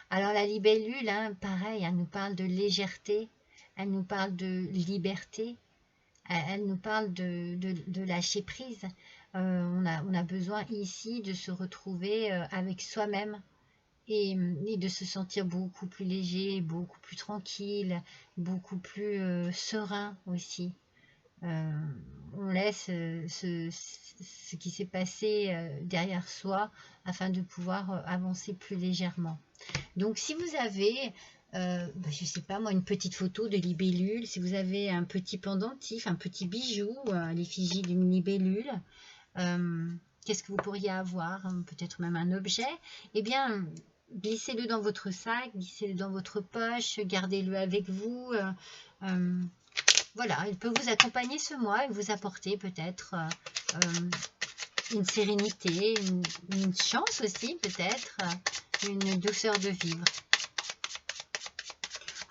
Speaker 1: Alors la libellule, hein, pareil, elle nous parle de légèreté, elle nous parle de liberté, elle nous parle de lâcher prise. On a besoin ici de se retrouver avec soi-même et de se sentir beaucoup plus léger, beaucoup plus tranquille, beaucoup plus serein aussi. On laisse ce qui s'est passé derrière soi afin de pouvoir avancer plus légèrement. Donc si vous avez, je ne sais pas moi, une petite photo de libellule, si vous avez un petit pendentif, un petit bijou à l'effigie d'une libellule, qu'est-ce que vous pourriez avoir? Peut-être même un objet. Eh bien, glissez-le dans votre sac, glissez-le dans votre poche, gardez-le avec vous. Voilà, il peut vous accompagner ce mois et vous apporter peut-être une sérénité, une chance aussi peut-être, une douceur de vivre.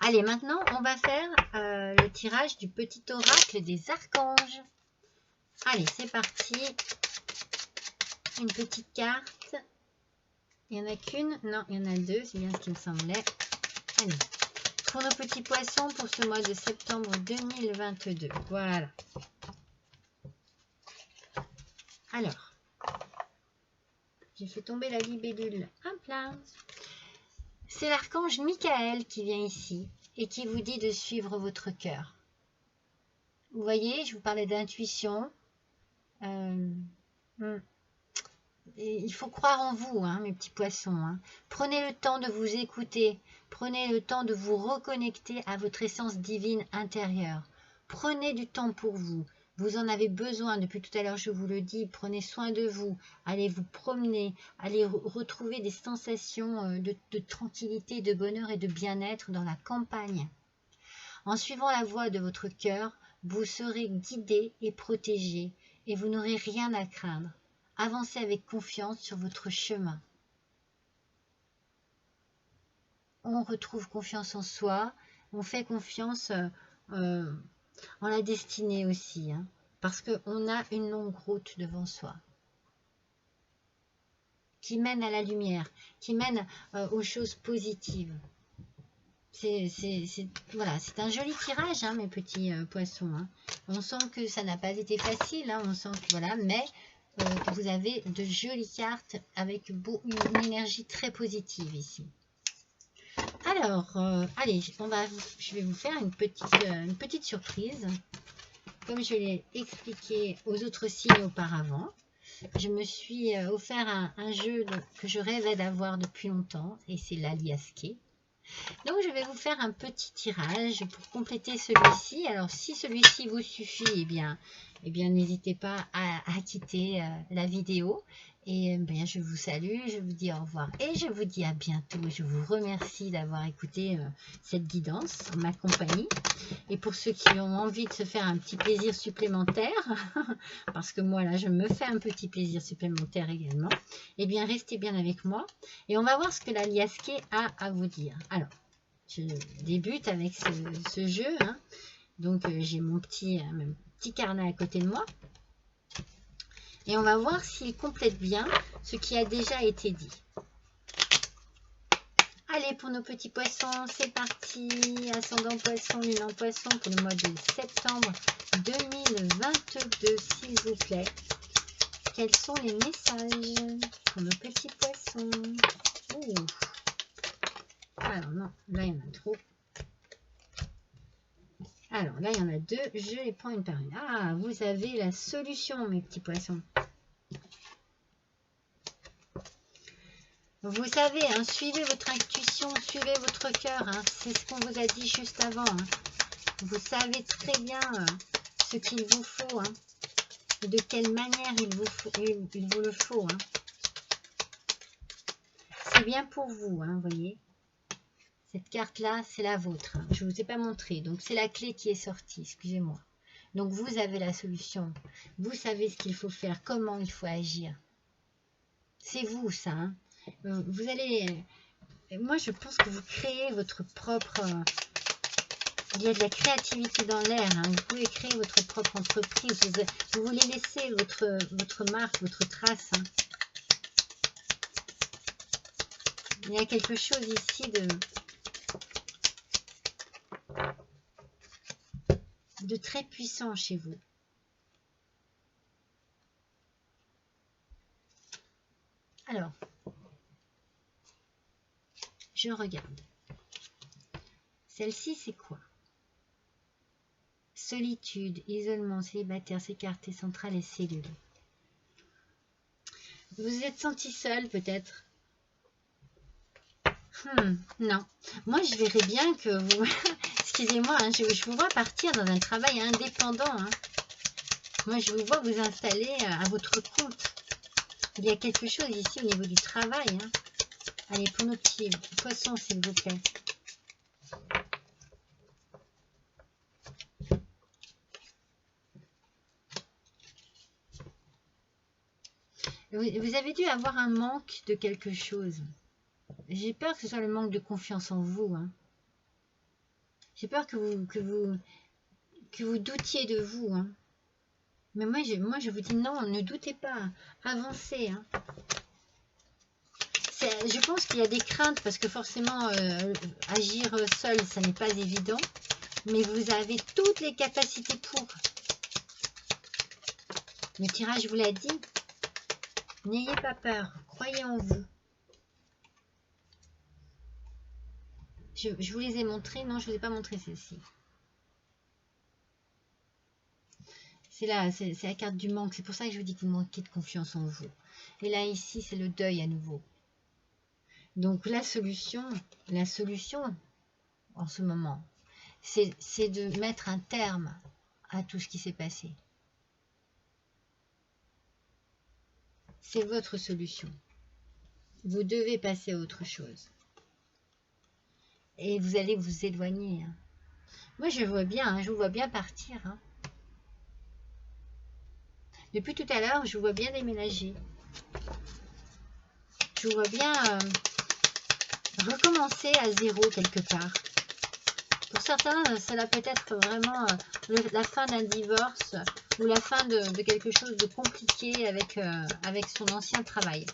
Speaker 1: Allez, maintenant on va faire le tirage du petit oracle des archanges. Allez, c'est parti. Une petite carte. Il n'y en a qu'une? Non, il y en a deux, c'est bien ce qui me semblait. Allez. Pour nos petits poissons pour ce mois de septembre 2022. Voilà. Alors, j'ai fait tomber la libellule. Hop là. C'est l'archange Michael qui vient ici et qui vous dit de suivre votre cœur. Vous voyez, je vous parlais d'intuition. Il faut croire en vous, hein, mes petits poissons. Hein. Prenez le temps de vous écouter. Prenez le temps de vous reconnecter à votre essence divine intérieure. Prenez du temps pour vous. Vous en avez besoin. Depuis tout à l'heure, je vous le dis. Prenez soin de vous. Allez vous promener. Allez retrouver des sensations de tranquillité, de bonheur et de bien-être dans la campagne. En suivant la voie de votre cœur, vous serez guidé et protégé et vous n'aurez rien à craindre. Avancez avec confiance sur votre chemin. On retrouve confiance en soi, on fait confiance en la destinée aussi, hein, parce qu'on a une longue route devant soi qui mène à la lumière, qui mène aux choses positives. Voilà, c'est un joli tirage, hein, mes petits poissons. Hein. On sent que ça n'a pas été facile, hein, on sent que voilà, mais vous avez de jolies cartes avec une énergie très positive ici. Alors, allez, je vais vous faire une petite surprise. Comme je l'ai expliqué aux autres signes auparavant, je me suis offert un jeu que je rêvais d'avoir depuis longtemps, et c'est l'Aliasqué. Donc, je vais vous faire un petit tirage pour compléter celui-ci. Alors, si celui-ci vous suffit, eh bien n'hésitez pas à quitter la vidéo. Et je vous salue, je vous dis au revoir et je vous dis à bientôt. Je vous remercie d'avoir écouté cette guidance en ma compagnie. Et pour ceux qui ont envie de se faire un petit plaisir supplémentaire, parce que moi là je me fais un petit plaisir supplémentaire également, eh bien restez bien avec moi et on va voir ce que l'Aliasqué a à vous dire. Alors, je débute avec ce jeu. Hein. Donc j'ai mon petit carnet à côté de moi. Et on va voir s'il complète bien ce qui a déjà été dit. Allez, pour nos petits poissons, c'est parti. Ascendant poisson, lune en poisson pour le mois de septembre 2022, s'il vous plaît. Quels sont les messages pour nos petits poissons? Ouh. Alors non, là il y en a trop. Alors là il y en a deux, je les prends une par une. Ah, vous avez la solution, mes petits poissons. Vous savez, hein, suivez votre intuition, suivez votre cœur. Hein, c'est ce qu'on vous a dit juste avant. Hein. Vous savez très bien ce qu'il vous faut. Hein, et de quelle manière il vous le faut. Hein. C'est bien pour vous, hein, voyez. Cette carte-là, c'est la vôtre. Hein. Je ne vous ai pas montré. Donc, c'est la clé qui est sortie. Excusez-moi. Donc, vous avez la solution. Vous savez ce qu'il faut faire, comment il faut agir. C'est vous, ça. Hein. Vous allez... Moi, je pense que vous créez votre propre Il y a de la créativité dans l'air. Hein. Vous pouvez créer votre propre entreprise. Vous voulez laisser votre marque, votre trace. Hein. Il y a quelque chose ici de très puissant chez vous. Alors, je regarde. Celle-ci, c'est quoi? Solitude, isolement, célibataire, s'écarter, centrale et cellule. Vous vous êtes senti seul, peut-être? Non. Moi, je verrais bien que vous... Excusez-moi, hein, je vous vois partir dans un travail indépendant. Hein. Moi, je vous vois vous installer à votre compte. Il y a quelque chose ici au niveau du travail. Hein. Allez, pour nos petits poissons, s'il vous plaît. Vous avez dû avoir un manque de quelque chose. J'ai peur que ce soit le manque de confiance en vous. Hein. J'ai peur que vous doutiez de vous. Hein. Mais moi, je vous dis non, ne doutez pas. Avancez. Hein. Je pense qu'il y a des craintes parce que forcément, agir seul, ça n'est pas évident. Mais vous avez toutes les capacités pour. Le tirage vous l'a dit. N'ayez pas peur. Croyez en vous. Je vous les ai montrés. Non, je ne vous ai pas montré celle-ci. C'est là, c'est la carte du manque. C'est pour ça que je vous dis que vous manquez de confiance en vous. Et là, ici, c'est le deuil à nouveau. Donc, la solution en ce moment, c'est de mettre un terme à tout ce qui s'est passé. C'est votre solution. Vous devez passer à autre chose. Et vous allez vous éloigner. Hein. Moi, je vois bien, hein, je vous vois bien partir. Hein. Depuis tout à l'heure, je vous vois bien déménager. Je vous vois bien recommencer à zéro quelque part. Pour certains, cela peut être vraiment la fin d'un divorce ou la fin de quelque chose de compliqué avec son ancien travail.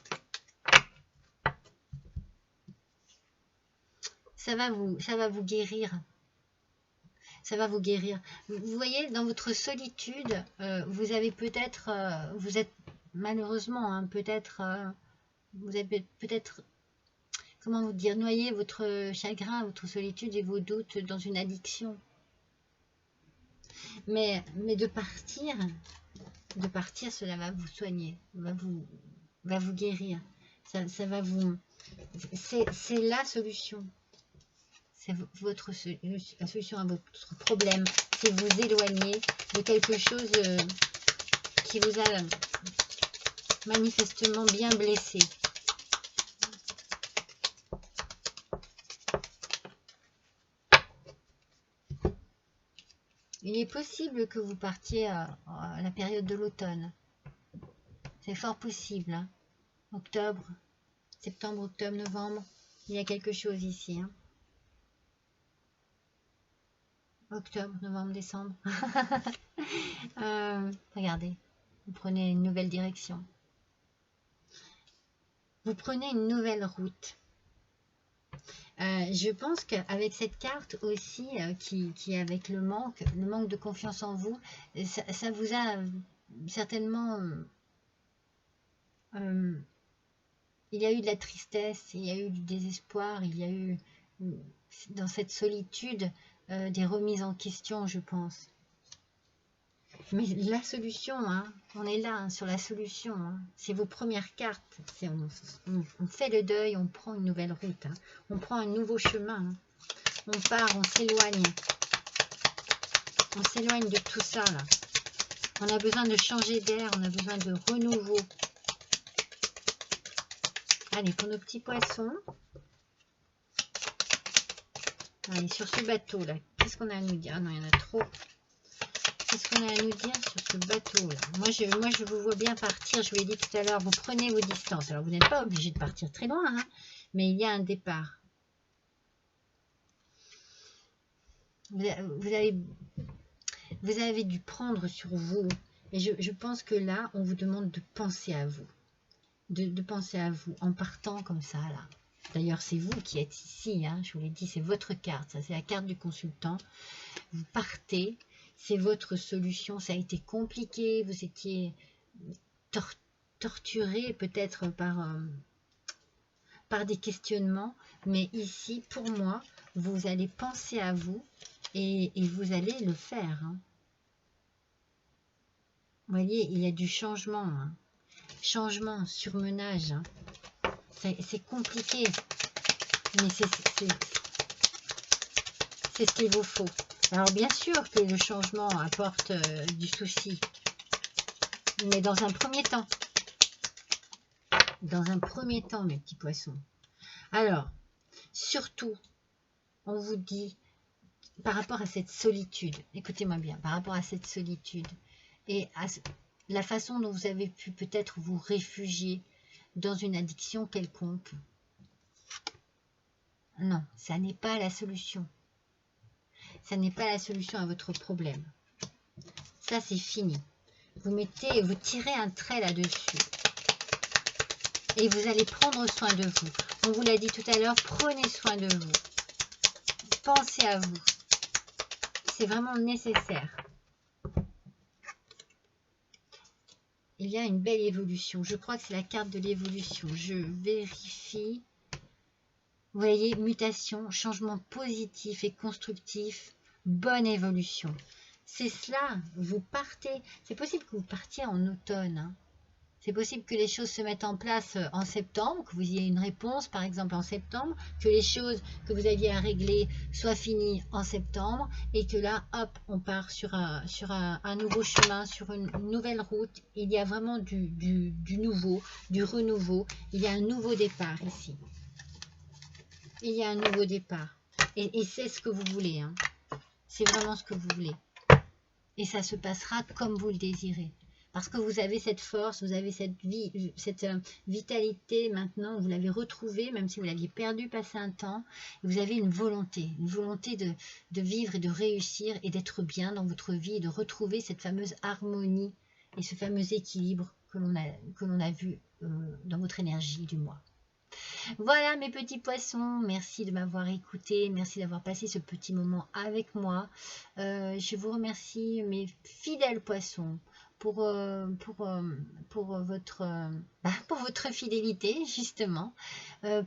Speaker 1: Ça va vous guérir. Ça va vous guérir. Vous voyez, dans votre solitude, vous avez peut-être, vous êtes malheureusement, hein, peut-être, vous avez peut-être, comment vous dire, noyé votre chagrin, votre solitude et vos doutes dans une addiction. Mais de partir, cela va vous soigner, va vous guérir. Ça va vous... C'est la solution. C'est la solution à votre problème. C'est vous éloigner de quelque chose qui vous a manifestement bien blessé. Il est possible que vous partiez à la période de l'automne. C'est fort possible. Hein. Octobre, septembre, octobre, novembre. Il y a quelque chose ici. Hein. Octobre, novembre, décembre. Regardez, vous prenez une nouvelle direction. Vous prenez une nouvelle route. Je pense qu'avec cette carte aussi, qui est avec le manque de confiance en vous, ça vous a certainement... il y a eu de la tristesse, il y a eu du désespoir, il y a eu dans cette solitude des remises en question, je pense. Mais la solution, hein, on est là hein, sur la solution. Hein. C'est vos premières cartes. On fait le deuil, on prend une nouvelle route. Hein. On prend un nouveau chemin. Hein. On part, on s'éloigne. On s'éloigne de tout ça. Là. On a besoin de changer d'air, on a besoin de renouveau. Allez, pour nos petits poissons. Allez, sur ce bateau-là, qu'est-ce qu'on a à nous dire? Ah non, il y en a trop. Qu'est-ce qu'on a à nous dire sur ce bateau-là? Moi, je vous vois bien partir. Je vous l'ai dit tout à l'heure, vous prenez vos distances. Alors, vous n'êtes pas obligé de partir très loin, hein, mais il y a un départ. vous avez dû prendre sur vous. Et je pense que là, on vous demande de penser à vous. De penser à vous en partant comme ça, là. D'ailleurs, c'est vous qui êtes ici, hein, je vous l'ai dit, c'est votre carte. Ça, c'est la carte du consultant. Vous partez, c'est votre solution. Ça a été compliqué, vous étiez torturé peut-être par des questionnements. Mais ici, pour moi, vous allez penser à vous et vous allez le faire. Hein. Vous voyez, il y a du changement. Hein. Changement, surmenage. Hein. C'est compliqué. Mais c'est ce qu'il vous faut. Alors bien sûr que le changement apporte du souci. Mais dans un premier temps. Dans un premier temps, mes petits poissons. Alors, surtout, on vous dit, par rapport à cette solitude, écoutez-moi bien, par rapport à cette solitude, et à la façon dont vous avez pu peut-être vous réfugier dans une addiction quelconque. Non, ça n'est pas la solution. Ça n'est pas la solution à votre problème. Ça, c'est fini. Vous tirez un trait là-dessus. Et vous allez prendre soin de vous. On vous l'a dit tout à l'heure, prenez soin de vous. Pensez à vous. C'est vraiment nécessaire. Il y a une belle évolution. Je crois que c'est la carte de l'évolution. Je vérifie. Vous voyez, mutation, changement positif et constructif, bonne évolution. C'est cela, vous partez. C'est possible que vous partiez en automne. Hein. C'est possible que les choses se mettent en place en septembre, que vous ayez une réponse par exemple en septembre, que les choses que vous aviez à régler soient finies en septembre et que là, hop, on part sur un nouveau chemin, sur une nouvelle route. Il y a vraiment du nouveau, du renouveau. Il y a un nouveau départ ici. Il y a un nouveau départ. Et c'est ce que vous voulez. Hein. C'est vraiment ce que vous voulez. Et ça se passera comme vous le désirez. Parce que vous avez cette force, vous avez cette vitalité maintenant, vous l'avez retrouvée, même si vous l'aviez perdue passé un temps. Vous avez une volonté de vivre et de réussir et d'être bien dans votre vie et de retrouver cette fameuse harmonie et ce fameux équilibre que l'on a vu dans votre énergie du mois. Voilà mes petits poissons, merci de m'avoir écouté, merci d'avoir passé ce petit moment avec moi. Je vous remercie mes fidèles poissons pour votre fidélité justement.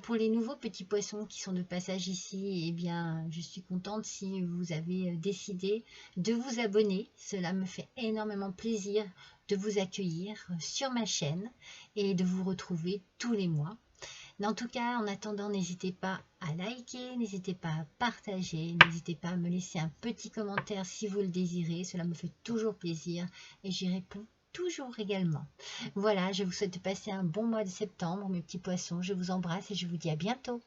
Speaker 1: Pour les nouveaux petits poissons qui sont de passage ici, eh bien je suis contente si vous avez décidé de vous abonner. Cela me fait énormément plaisir de vous accueillir sur ma chaîne et de vous retrouver tous les mois. En tout cas, en attendant, n'hésitez pas à liker, n'hésitez pas à partager, n'hésitez pas à me laisser un petit commentaire si vous le désirez. Cela me fait toujours plaisir et j'y réponds toujours également. Voilà, je vous souhaite de passer un bon mois de septembre, mes petits poissons. Je vous embrasse et je vous dis à bientôt.